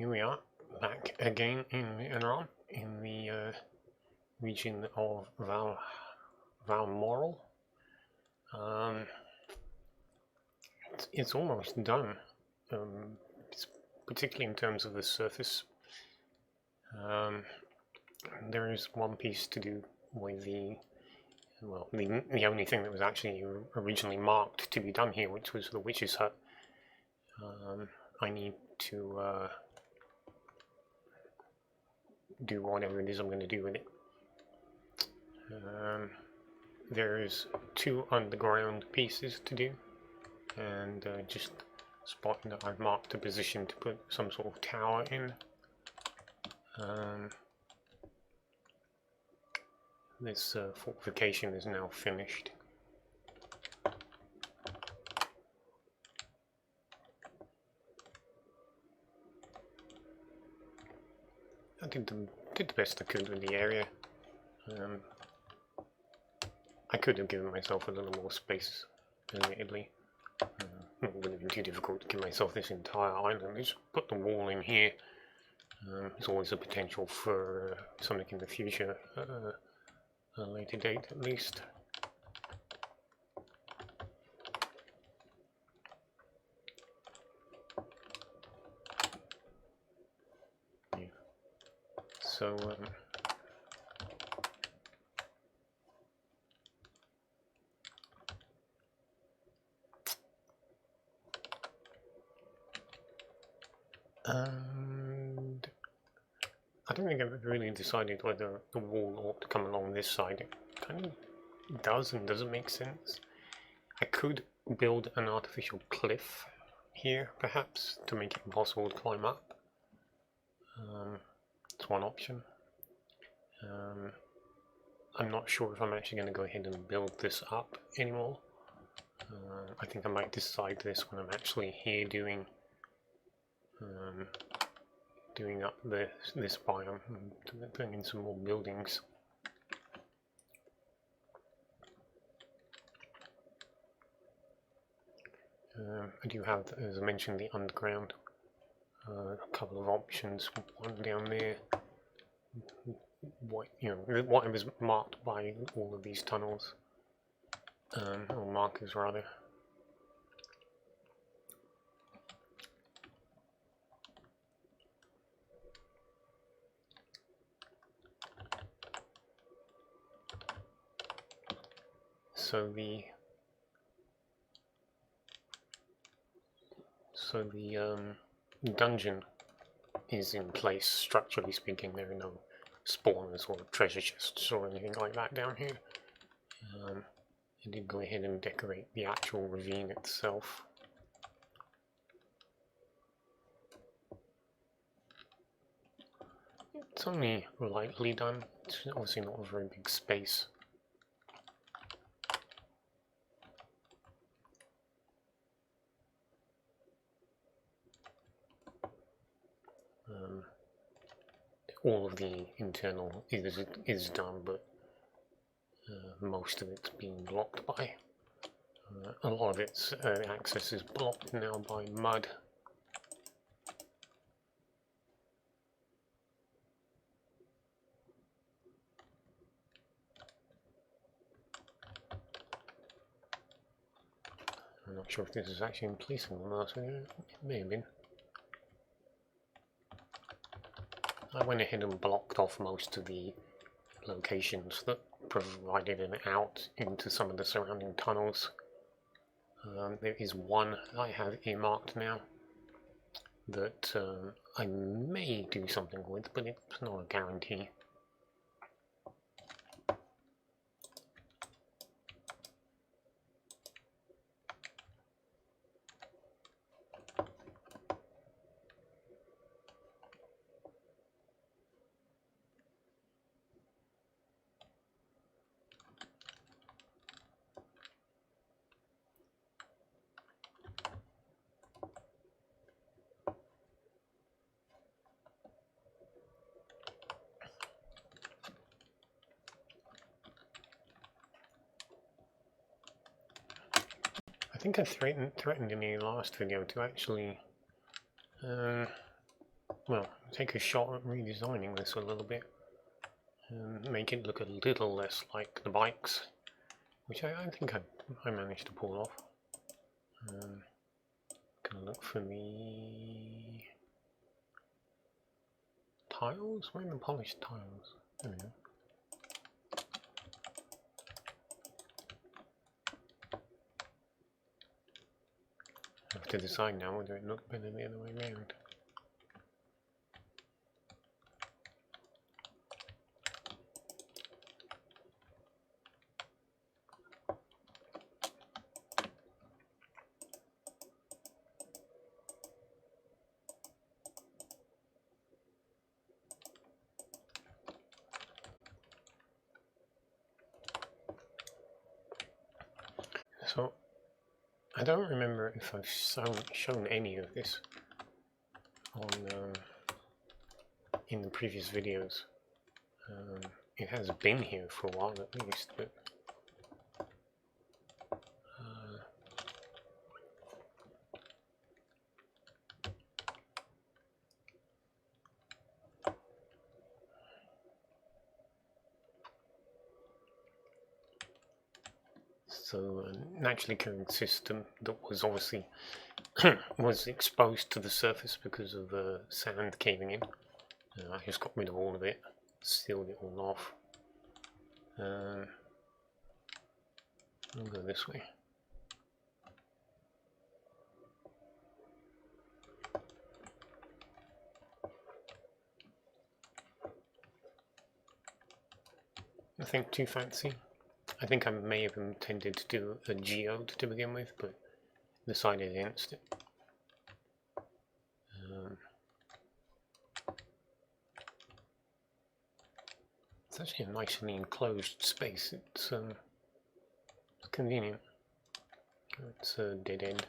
Here we are, back again in Mittenrahm, in the region of Valmorel. It's almost done, particularly in terms of the surface. There is one piece to do with the only thing that was actually originally marked to be done here, which was the witch's hut. I need to do whatever it is I'm going to do with it. There's 2 underground pieces to do, and just spotting that I've marked a position to put some sort of tower in. This fortification is now finished. I did the best I could with the area. I could have given myself a little more space, admittedly. It wouldn't have been too difficult to give myself this entire island. Just put the wall in here. There's always a potential for something in the future, a later date at least. Yeah. So and I don't think I've really decided whether the wall ought to come along this side. It kind of does and doesn't make sense. I could build an artificial cliff here, perhaps, to make it impossible to climb up. It's one option. I'm not sure if I'm actually going to go ahead and build this up anymore. I think I might decide this when I'm actually here doing up this biome and putting in some more buildings. I do have, as I mentioned, the underground. A couple of options. One down there. What was marked by all of these tunnels, or markers rather. So the dungeon is in place, structurally speaking. There are no spawners or treasure chests or anything like that down here. I did go ahead and decorate the actual ravine itself. It's only lightly done. It's obviously not a very big space. All of the internal is done, but most of it's being blocked by. A lot of its access is blocked now by mud. I'm not sure if this is actually in place in the last video. It may have been. I went ahead and blocked off most of the locations that provided an out into some of the surrounding tunnels. There is one I have earmarked now that I may do something with, but it's not a guarantee. I think I threatened in the last video to actually well, take a shot at redesigning this a little bit and make it look a little less like the bikes, which I think I managed to pull off. Gonna look for the tiles. Where are the polished tiles? There we go. I have to decide now whether it looked better the other way around. So, I don't remember if I've shown any of this on in the previous videos. It has been here for a while at least, but so a naturally occurring system that was obviously was exposed to the surface because of sand caving in. I just got rid of all of it, sealed it all off. I'll go this way. Nothing too fancy. I think I may have intended to do a geode to begin with, but decided against it. It's actually a nicely enclosed space. It's convenient. It's a dead end.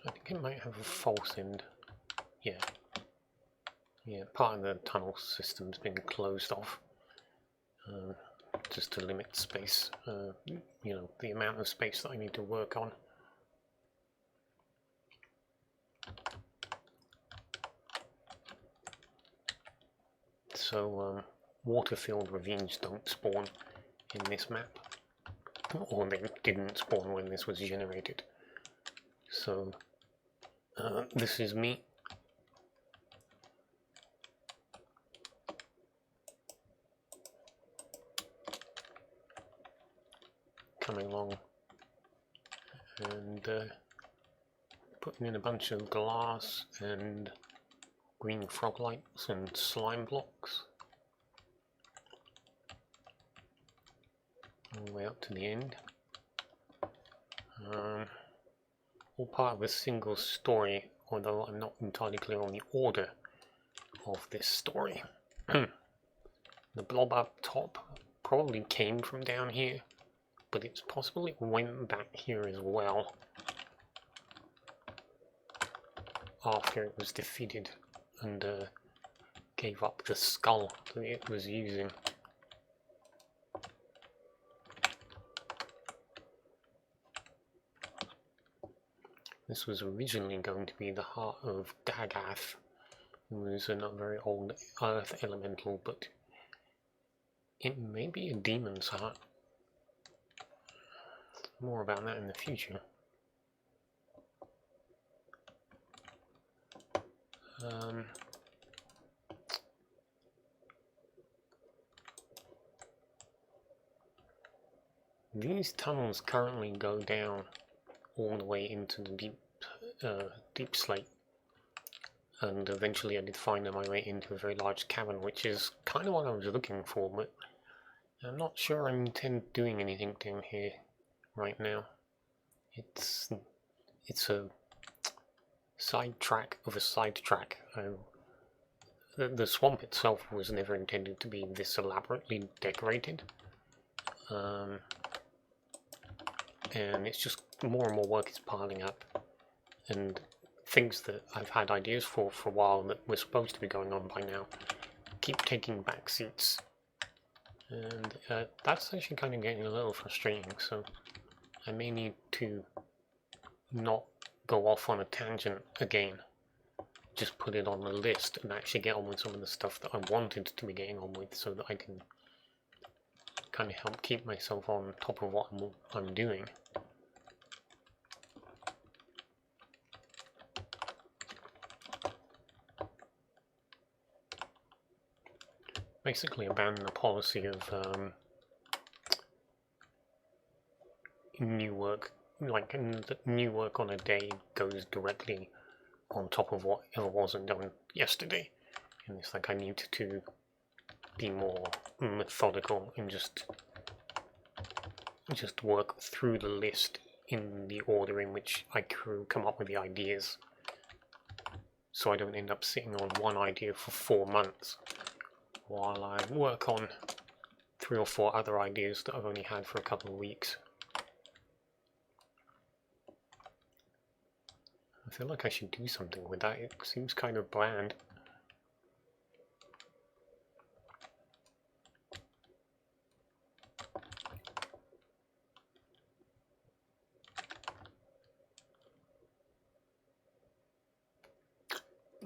I think it might have a false end. Yeah. Yeah, part of the tunnel system's been closed off. Just to limit space, you know, the amount of space that I need to work on. So, water-filled ravines don't spawn in this map, or they didn't spawn when this was generated. So, this is me. Coming along and putting in a bunch of glass and green frog lights and slime blocks all the way up to the end. All part of a single story, although I'm not entirely clear on the order of this story. The blob up top probably came from down here, but it's possible it went back here as well after it was defeated and gave up the skull that it was using. This was originally going to be the heart of Dagath, who was a not very old earth elemental, but it may be a demon's heart. More about that in the future. These tunnels currently go down all the way into the deep slate, and eventually I did find my way into a very large cavern, which is kind of what I was looking for, but I'm not sure I intend doing anything down here right now. It's a sidetrack of a sidetrack. The swamp itself was never intended to be this elaborately decorated, and it's just more and more work is piling up, and things that I've had ideas for a while that were supposed to be going on by now keep taking back seats, and that's actually kind of getting a little frustrating, so I may need to not go off on a tangent again, just put it on the list and actually get on with some of the stuff that I wanted to be getting on with, so that I can kind of help keep myself on top of what I'm doing. Basically abandon the policy of new work, like new work on a day goes directly on top of whatever wasn't done yesterday, and it's like I need to be more methodical and just work through the list in the order in which I come up with the ideas, so I don't end up sitting on one idea for 4 months while I work on 3 or 4 other ideas that I've only had for a couple of weeks. I feel like I should do something with that. It seems kind of bland.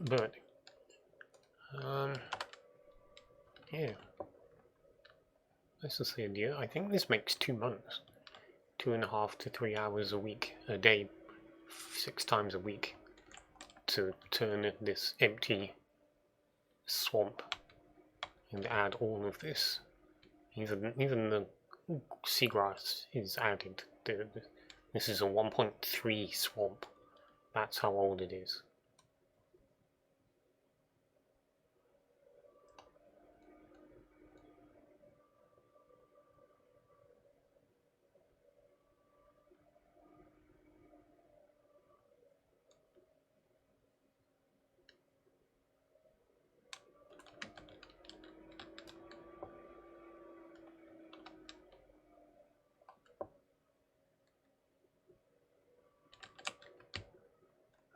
But yeah, this is the idea. I think this makes 2 months, 2.5 to 3 hours a day, 6 times a week, to turn this empty swamp and add all of this. Even the seagrass is added. This is a 1.3 swamp. That's how old it is.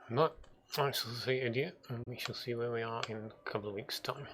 But I shall see you, dear, and we shall see where we are in a couple of weeks' time.